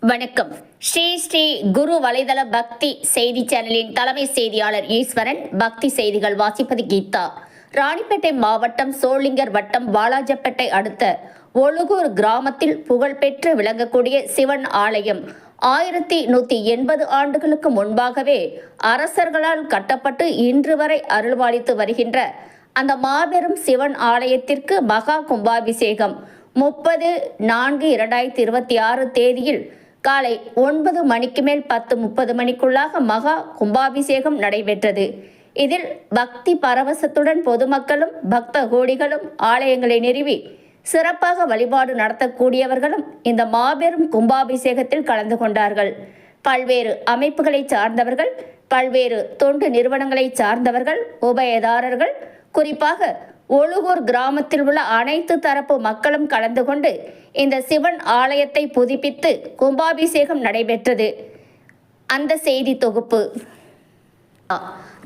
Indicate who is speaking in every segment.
Speaker 1: வணக்கம். ஸ்ரீ ஸ்ரீ குரு வலைதள பக்தி செய்தி சேனலின் தலைமை செய்தியாளர் ஈஸ்வரன். பக்தி செய்திகள் வாசிப்பது கீதா. ராணிப்பேட்டை மாவட்டம் சோளிங்கர் வட்டம் வாலாஜப்பேட்டை அடுத்த ஒழுகூர் கிராமத்தில் புகழ்பெற்று விளங்கக்கூடிய சிவன் ஆலயம் 1180 ஆண்டுகளுக்கு முன்பாகவே அரசர்களால் கட்டப்பட்டு இன்று வரை அருள்பாலித்து வருகின்ற அந்த மாபெரும் சிவன் ஆலயத்திற்கு மகா கும்பாபிஷேகம் 30/4/2026 தேதியில் காலை 9 மணிக்கு மேல் 10:30 மணிக்குள்ளாக மகா கும்பாபிஷேகம் நடைபெற்றது. இதில் பக்தி பரவசத்துடன் பொதுமக்களும் பக்த கோடிகளும் ஆலயங்களை நிறுவி சிறப்பாக வழிபாடு நடத்தக்கூடியவர்களும் இந்த மாபெரும் கும்பாபிஷேகத்தில் கலந்து கொண்டார்கள். பல்வேறு அமைப்புகளை சார்ந்தவர்கள், பல்வேறு தொண்டு நிறுவனங்களை சார்ந்தவர்கள், உபயதாரர்கள், குறிப்பாக ஒழுகூர் கிராமத்தில் உள்ள அனைத்து தரப்பு மக்களும் கலந்து கொண்டு இந்த சிவன் ஆலயத்தை புதுப்பித்து கும்பாபிஷேகம் நடைபெற்றது. அந்த செய்தி தொகுப்பு.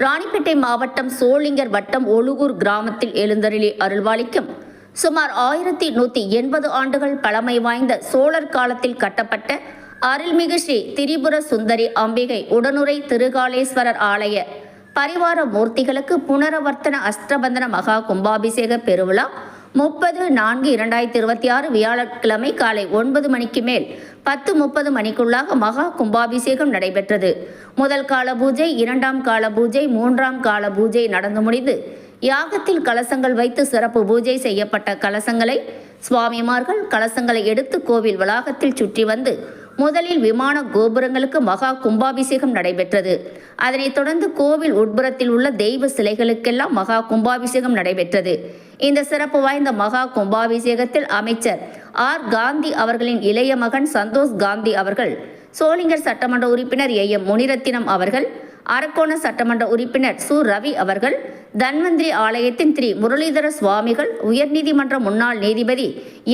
Speaker 1: ராணிப்பேட்டை மாவட்டம் சோளிங்கர் வட்டம் ஒழுகூர் கிராமத்தில் எழுந்தருளி அருள்வாளிக்கும் சுமார் 1180 ஆண்டுகள் பழமை வாய்ந்த சோழர் காலத்தில் கட்டப்பட்ட அருள்மிகு ஸ்ரீ திரிபுர சுந்தரி அம்பிகை உடனுரை திருகாலேஸ்வரர் ஆலய பரிவார மூர்த்திகளுக்கு புனரவர்த்தன அஷ்டபந்தன மகா கும்பாபிஷேக பெருவிழா 30/4/2026 வியாழக்கிழமை காலை 9 மணிக்கு மேல் 10:30 மணிக்குள்ளாக மகா கும்பாபிஷேகம் நடைபெற்றது. முதல் கால பூஜை, இரண்டாம் கால பூஜை, மூன்றாம் கால பூஜை நடந்து முடிந்து யாகத்தில் கலசங்கள் வைத்து சிறப்பு பூஜை செய்யப்பட்ட கலசங்களை சுவாமிமார்கள் கலசங்களை எடுத்து கோவில் வளாகத்தில் சுற்றி வந்து முதலில் விமான கோபுரங்களுக்கு மகா கும்பாபிஷேகம் நடைபெற்றது. அதனைத் தொடர்ந்து கோவில் உட்புறத்தில் உள்ள தெய்வ சிலைகளுக்கெல்லாம் மகா கும்பாபிஷேகம் நடைபெற்றது. இந்த சிறப்பு வாய்ந்த மகா கும்பாபிஷேகத்தில் அமைச்சர் ஆர் காந்தி அவர்களின் இளைய மகன் சந்தோஷ் காந்தி அவர்கள், சோளிங்கர் சட்டமன்ற உறுப்பினர் AM முனிரத்தினம் அவர்கள், அரக்கோண சட்டமன்ற உறுப்பினர் சு ரவி அவர்கள், தன்வந்திரி ஆலயத்தின் திரு முரளிதர சுவாமிகள், உயர்நீதிமன்ற முன்னாள் நீதிபதி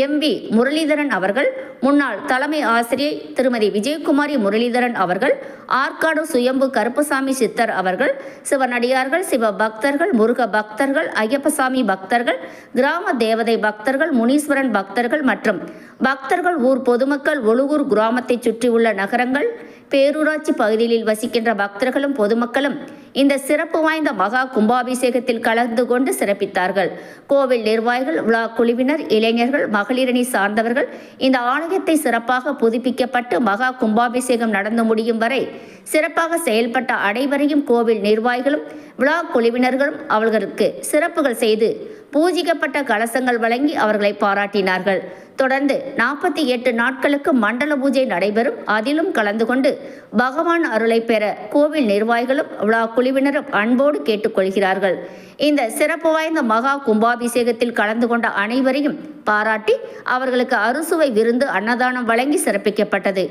Speaker 1: MV முரளிதரன் அவர்கள், முன்னாள் தலைமை ஆசிரியை திருமதி விஜயகுமாரி முரளிதரன் அவர்கள், ஆற்காடு சுயம்பு கருப்பசாமி சித்தர் அவர்கள், சிவனடியார்கள், சிவ பக்தர்கள், முருக பக்தர்கள், ஐயப்பசாமி பக்தர்கள், கிராம தேவதை பக்தர்கள், முனீஸ்வரன் பக்தர்கள் மற்றும் பக்தர்கள், ஊர் பொதுமக்கள், ஒழுகூர் கிராமத்தை சுற்றியுள்ள நகரங்கள், பேரூராட்சி பகுதிகளில் வசிக்கின்ற பக்தர்களும் பொதுமக்களும் இந்த சிறப்பு வாய்ந்த மகா கும்பாபிஷேகத்தில் கலந்து கொண்டு சிறப்பித்தார்கள். கோவில் நிர்வாகிகள், விழா குழுவினர், இளைஞர்கள், மகளிரணி சார்ந்தவர்கள் இந்த ஆலயத்தை சிறப்பாக புதுப்பிக்கப்பட்டு மகா கும்பாபிஷேகம் நடந்து முடியும் வரை சிறப்பாக செயல்பட்ட அனைவரையும் கோவில் நிர்வாகிகளும் விழா குழுவினர்களும் அவர்களுக்கு சிறப்புகள் செய்து பூஜிக்கப்பட்ட கலசங்கள் வழங்கி அவர்களை பாராட்டினார்கள். தொடர்ந்து 48 நாட்களுக்கு மண்டல பூஜை நடைபெறும். அதிலும் கலந்து கொண்டு பகவான் அருளை பெற கோவில் நிர்வாகிகளும் விழா குழுவினரும் அன்போடு கேட்டுக்கொள்கிறார்கள். இந்த சிறப்பு வாய்ந்த மகா கும்பாபிஷேகத்தில் கலந்து கொண்ட அனைவரையும் பாராட்டி அவர்களுக்கு அறுசுவை விருந்து அன்னதானம் வழங்கி சிறப்பிக்கப்பட்டது.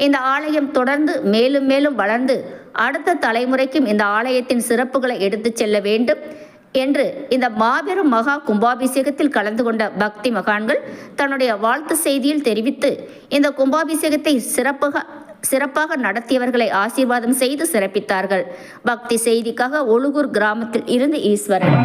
Speaker 1: இந்த ஆலயம் தொடர்ந்து மேலும் மேலும் வளர்ந்து அடுத்த தலைமுறைக்கும் இந்த ஆலயத்தின் சிறப்புகளை எடுத்துச் செல்ல வேண்டும் என்று இந்த மாபெரும் மகா கும்பாபிஷேகத்தில் கலந்து கொண்ட பக்தி மகான்கள் தன்னுடைய வாழ்த்து செய்தியில் தெரிவித்து இந்த கும்பாபிஷேகத்தை சிறப்பாக நடத்தியவர்களை ஆசீர்வாதம் செய்து சிறப்பித்தார்கள். பக்தி செய்திக்காக ஒழுகூர் கிராமத்தில் இருந்து ஈஸ்வரன்.